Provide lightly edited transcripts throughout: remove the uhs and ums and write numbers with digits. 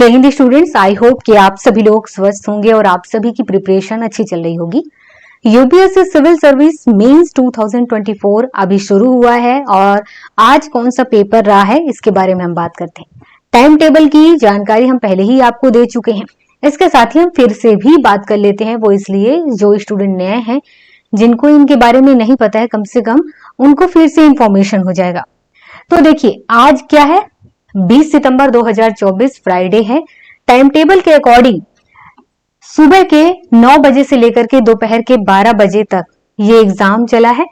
जय Hind students, I hope कि आप सभी लोग स्वस्थ होंगे और आप सभी की प्रिपरेशन अच्छी चल रही होगी। यूपीएससी सिविल सर्विस मेंस 2024 अभी शुरू हुआ है और आज कौन सा पेपर रहा है इसके बारे में हम बात करते हैं। टाइम टेबल की जानकारी हम पहले ही आपको दे चुके हैं। इसके साथ ही हम फिर से भी बात कर लेते हैं, वो इसलिए जो स्टूडेंट नए हैं, जिनको इनके बारे में नहीं पता है, कम से कम उनको फिर से इंफॉर्मेशन हो जाएगा। तो देखिए, आज क्या है, 20 सितंबर 2024 फ्राइडे है। टाइम टेबल के अकॉर्डिंग सुबह के 9 बजे से लेकर के दोपहर के 12 बजे तक ये एग्जाम चला है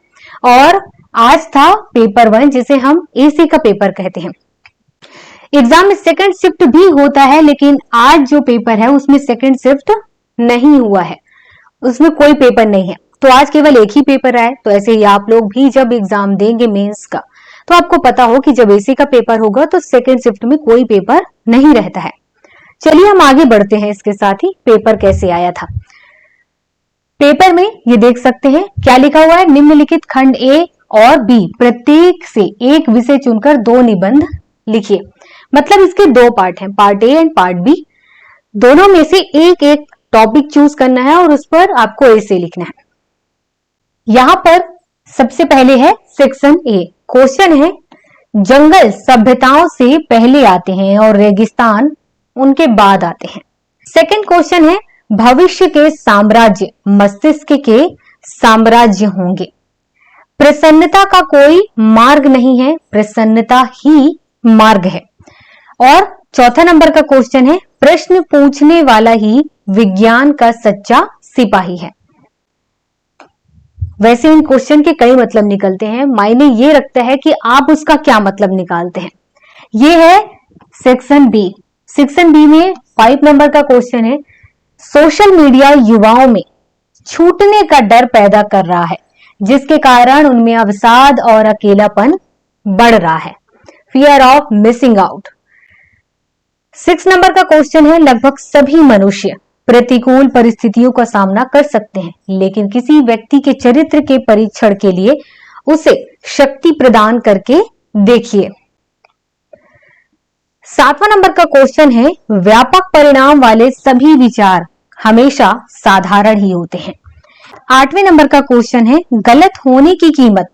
और आज था पेपर 1, जिसे हम एसी का पेपर कहते हैं। एग्जाम में सेकंड शिफ्ट भी होता है, लेकिन आज जो पेपर है उसमें सेकंड शिफ्ट नहीं हुआ है, उसमें कोई पेपर नहीं है। तो आज केवल एक ही पेपर है। तो ऐसे ही आप लोग भी जब एग्जाम देंगे मेंस का, तो आपको पता हो कि जब एसी का पेपर होगा तो सेकेंड शिफ्ट में कोई पेपर नहीं रहता है। चलिए हम आगे बढ़ते हैं। इसके साथ ही पेपर कैसे आया था। पेपर में ये देख सकते हैं क्या लिखा हुआ है, निम्नलिखित खंड ए और बी प्रत्येक से एक विषय चुनकर 2 निबंध लिखिए। मतलब इसके 2 पार्ट हैं, part A and part B. दोनों में से एक एक टॉपिक चूज करना है और उस पर आपको ऐसे लिखना है। यहां पर सबसे पहले है सेक्शन ए। क्वेश्चन है, जंगल सभ्यताओं से पहले आते हैं और रेगिस्तान उनके बाद आते हैं। सेकंड क्वेश्चन है, भविष्य के साम्राज्य मस्तिष्क के साम्राज्य होंगे। प्रसन्नता का कोई मार्ग नहीं है, प्रसन्नता ही मार्ग है। और चौथा नंबर का क्वेश्चन है, प्रश्न पूछने वाला ही विज्ञान का सच्चा सिपाही है। वैसे इन क्वेश्चन के कई मतलब निकलते हैं, मायने ये रखता है कि आप उसका क्या मतलब निकालते हैं। ये है सेक्शन बी। सेक्शन बी में 5 नंबर का क्वेश्चन है, सोशल मीडिया युवाओं में छूटने का डर पैदा कर रहा है, जिसके कारण उनमें अवसाद और अकेलापन बढ़ रहा है, fear of missing out. 6 number का क्वेश्चन है, लगभग सभी मनुष्य प्रतिकूल परिस्थितियों का सामना कर सकते हैं, लेकिन किसी व्यक्ति के चरित्र के परीक्षण के लिए उसे शक्ति प्रदान करके देखिए। 7वां नंबर का क्वेश्चन है, व्यापक परिणाम वाले सभी विचार हमेशा साधारण ही होते हैं। 8वें नंबर का क्वेश्चन है, गलत होने की कीमत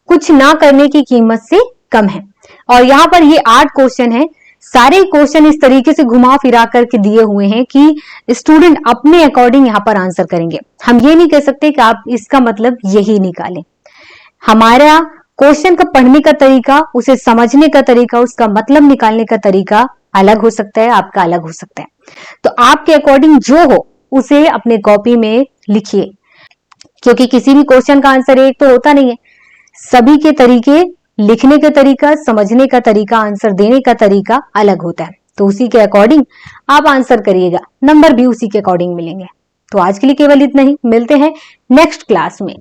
कुछ ना करने की कीमत से कम है। और यहां पर ये 8 क्वेश्चन है। सारे क्वेश्चन इस तरीके से घुमा फिरा करके दिए हुए हैं कि स्टूडेंट अपने अकॉर्डिंग यहाँ पर आंसर करेंगे। हम ये नहीं कह सकते कि आप इसका मतलब यही निकालें। हमारा क्वेश्चन का पढ़ने का तरीका, उसे समझने का तरीका, उसका मतलब निकालने का तरीका अलग हो सकता है, आपका अलग हो सकता है। तो आपके अकॉर्डिंग जो हो उसे अपने कॉपी में लिखिए, क्योंकि किसी भी क्वेश्चन का आंसर एक तो होता नहीं है। सभी के तरीके, लिखने का तरीका, समझने का तरीका, आंसर देने का तरीका अलग होता है। तो उसी के अकॉर्डिंग आप आंसर करिएगा, नंबर भी उसी के अकॉर्डिंग मिलेंगे। तो आज के लिए केवल इतना ही। मिलते हैं नेक्स्ट क्लास में।